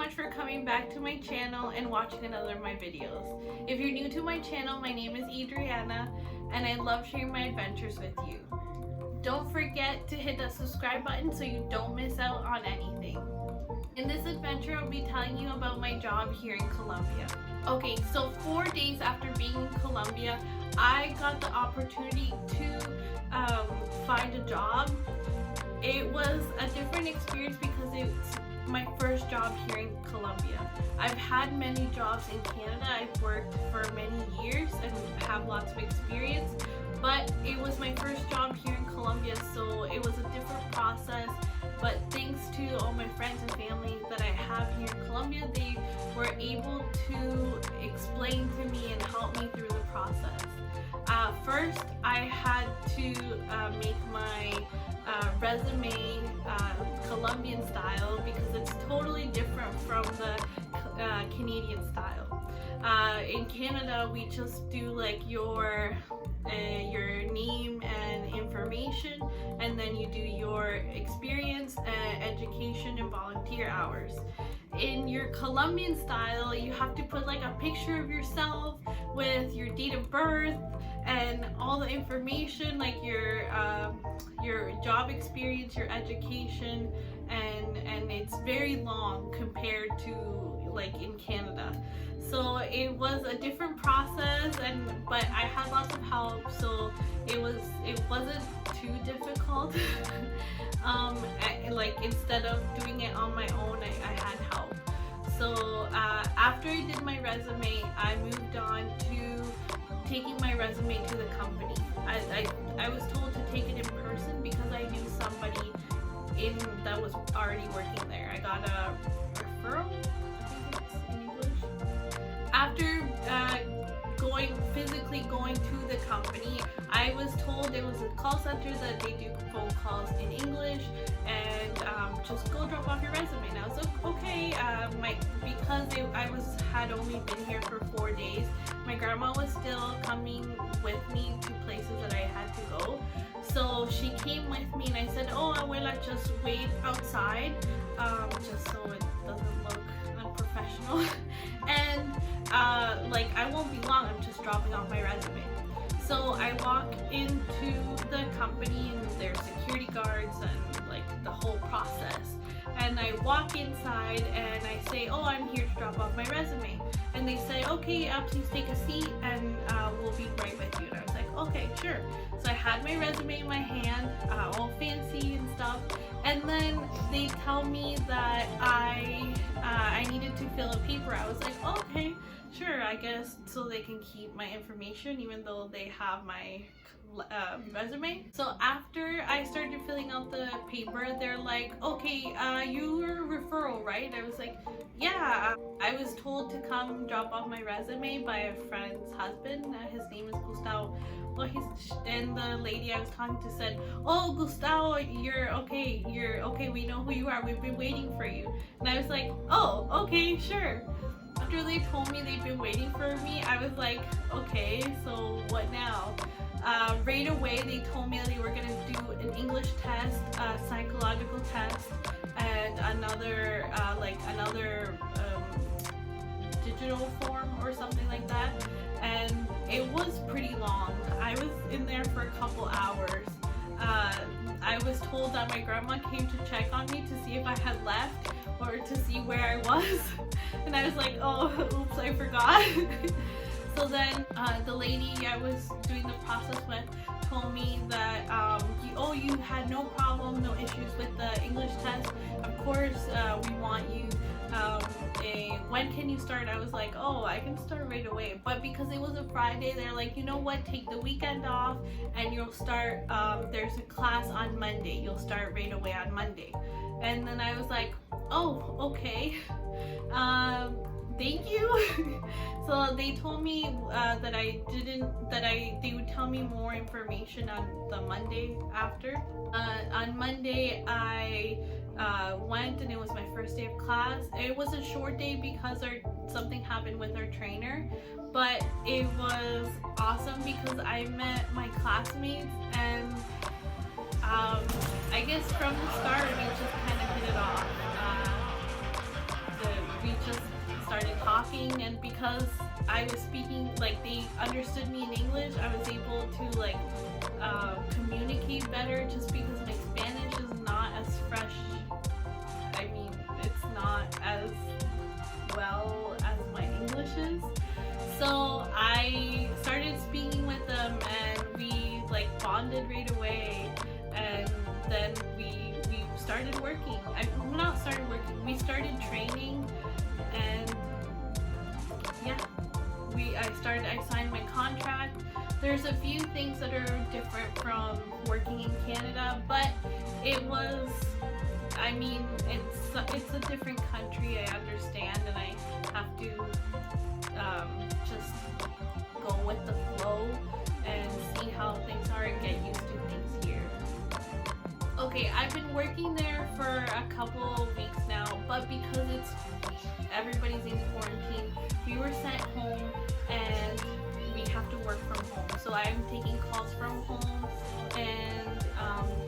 much for coming back to my channel and watching another of my videos. If you're new to my channel, my name is Adriana and I love sharing my adventures with you. Don't forget to hit that subscribe button so you don't miss out on anything. In this adventure, I'll be telling you about my job here in Colombia. Okay, so 4 days after being in Colombia, I got the opportunity to find a job. It was a different experience because it's my first job here in Colombia. I've had many jobs in Canada. I've worked for many years and have lots of experience, but it was my first job here in Colombia, so it was a different process. But thanks to all my friends and family that I have here in Colombia, they were able to explain to me and help me through the process. First, I had to make my resume Colombian style because it's totally different from the Canadian style. In Canada, we just do like your name and information, and then you do your experience, education, and volunteer hours. In your Colombian style, you have to put like a picture of yourself with your date of birth and all the information, like your job experience, your education, and it's very long compared to like in Canada. So it was a different process, but I had lots of help, so it wasn't too difficult. Like instead of doing it on my own, I had help. So after I did my resume, I moved on to taking my resume to the company. I was told to take it in person because I knew somebody that was already working there. I got a referral, I think it's in English. After physically going to the company, I was told there was a call center that they do phone calls in English, and just go drop off your resume. And I was like, okay, because I had only been here for 4 days, my grandma was still coming with me to places that I had to go. So she came with me, and I said, oh, abuela, just wait outside, just so it doesn't look unprofessional. And like I won't be long, I'm just dropping off my resume. So I walk into the company and there's security guards and like the whole process. And I walk inside and I say, oh, I'm here to drop off my resume. And they say, okay, please take a seat and we'll be right with you. And I was like, okay, sure. So I had my resume in my hand, all fancy and stuff. And then they tell me that I needed to fill a paper. I was like, oh, okay, sure, I guess, so they can keep my information even though they have my resume. So after I started filling out the paper, they're like, okay, you were a referral, right? I was like, yeah. I was told to come drop off my resume by a friend's husband. His name is Gustavo. Well, and the lady I was talking to said, oh, Gustavo, you're okay, we know who you are, we've been waiting for you. And I was like, oh, okay, sure. After they told me they've been waiting for me, I was like, okay, so what now? Right away they told me that they were going to do an English test, a psychological test, and another digital form or something like that. And it was pretty long. I was in there for a couple hours. I was told that my grandma came to check on me to see if I had left or to see where I was. And I was like, oh, oops, I forgot. So then the lady I was doing the process with told me that, you had no problem, no issues with the English test. Of course, we want you. When can you start? I was like, oh, I can start right away. But because it was a Friday, they're like, you know what, take the weekend off and you'll start, there's a class on Monday. You'll start right away on Monday. And then I was like, oh, okay. Thank you. So they told me they would tell me more information on the Monday after. On Monday I went and it was my first day of class. It was a short day because something happened with our trainer, but it was awesome because I met my classmates, and I guess from the start we just kind of hit it off. we just started talking, and because I was speaking, like, they understood me in English, I was able to like communicate better, just because my Spanish is not as fresh. I mean, it's not as well as my English is. So I started speaking with them, and we like bonded right away, and then we started working. We started training, and yeah, I signed my contract. There's a few things that are different from working in Canada, but it was, I mean, it's a different country, I understand, and I have to just go with the flow and see how things are and get used to things here. Okay, I've been working there for a couple weeks now, but because everybody's in quarantine, we were sent home and we have to work from home. So I'm taking calls from home and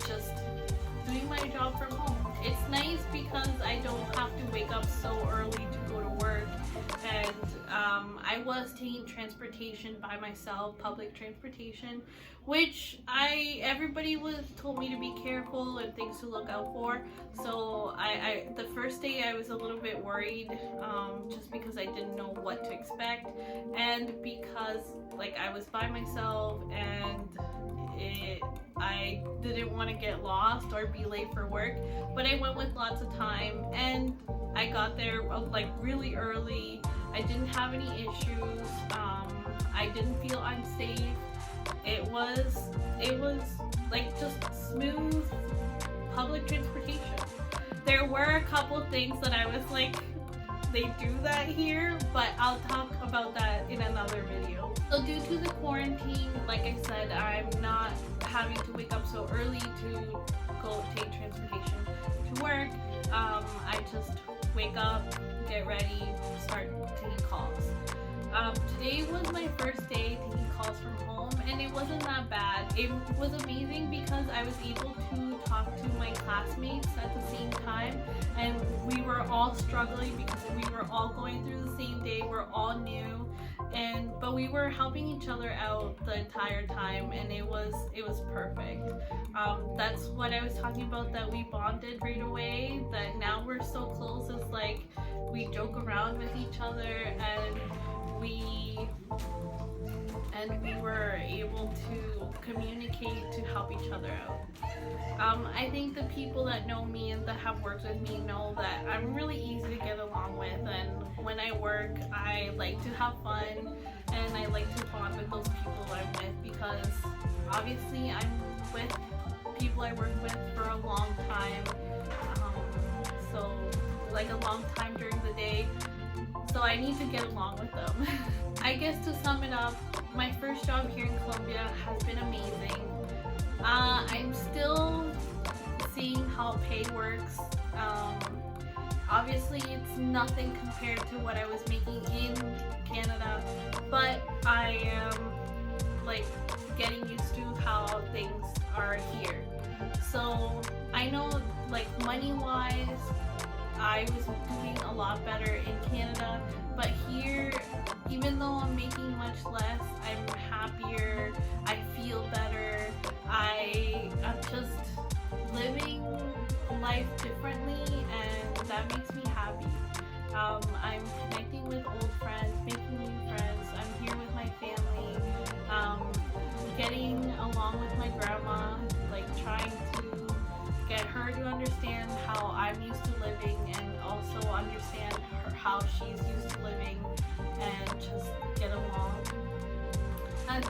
just doing my job from home. It's nice because I don't have to wake up so early to go to work, and I was taking transportation by myself, public transportation, which everybody told me to be careful and things to look out for. So the first day I was a little bit worried, just because I didn't know what to expect, and because like I was by myself, and I didn't want to get lost or be late for work, but I went with lots of time, and I got there like really early. I didn't have any issues. I didn't feel unsafe. It was like just smooth public transportation. There were a couple things that I was like, they do that here, but I'll talk about that in another video. So due to the quarantine, like I said, I'm not having to wake up so early to go take transportation to work. I just wake up, get ready, start taking calls. Today was my first day taking calls from home, and it wasn't that bad. It was amazing because I was able to talk to my classmates at the same time, and we were all struggling because we were all going through the same day. We're all new, but we were helping each other out the entire time, and it was perfect. That's what I was talking about, that we bonded right away, that now we're so close. It's like we joke around with each other, and we were able to communicate to help each other out. I think the people that know me and that have worked with me know that I'm really easy to get along with, and when I work, I like to have fun, and I like to bond with those people I'm with, because obviously I'm with people I work with for a long time, so like a long time during the day, so I need to get along with them. I guess to sum it up, my first job here in Colombia has been amazing. I'm still seeing how pay works. Obviously it's nothing compared to what I was making in Canada, but I am like getting used to how things are here. So I know, like, money wise, I was doing a lot better in Canada, but here, even though I'm making much less, I'm happier, I feel better, I'm just living life differently, and that makes me happy. I'm connecting with old friends, making new friends, I'm here with my family, getting along with my grandma, like trying to get her to understand how I'm used to living, and also understand how she's used to living, and just get along.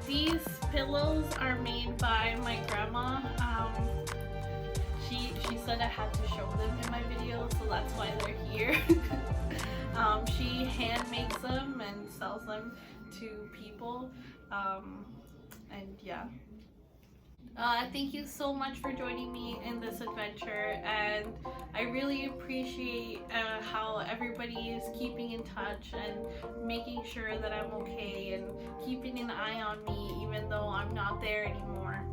These pillows are made by my grandma. She said I had to show them in my video, so that's why they're here. She hand makes them and sells them to people, and yeah. Thank you so much for joining me in this adventure, and I really appreciate how everybody is keeping in touch and making sure that I'm okay and keeping an eye on me even though I'm not there anymore.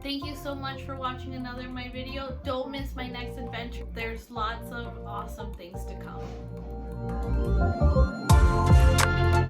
Thank you so much for watching another of my video. Don't miss my next adventure. There's lots of awesome things to come.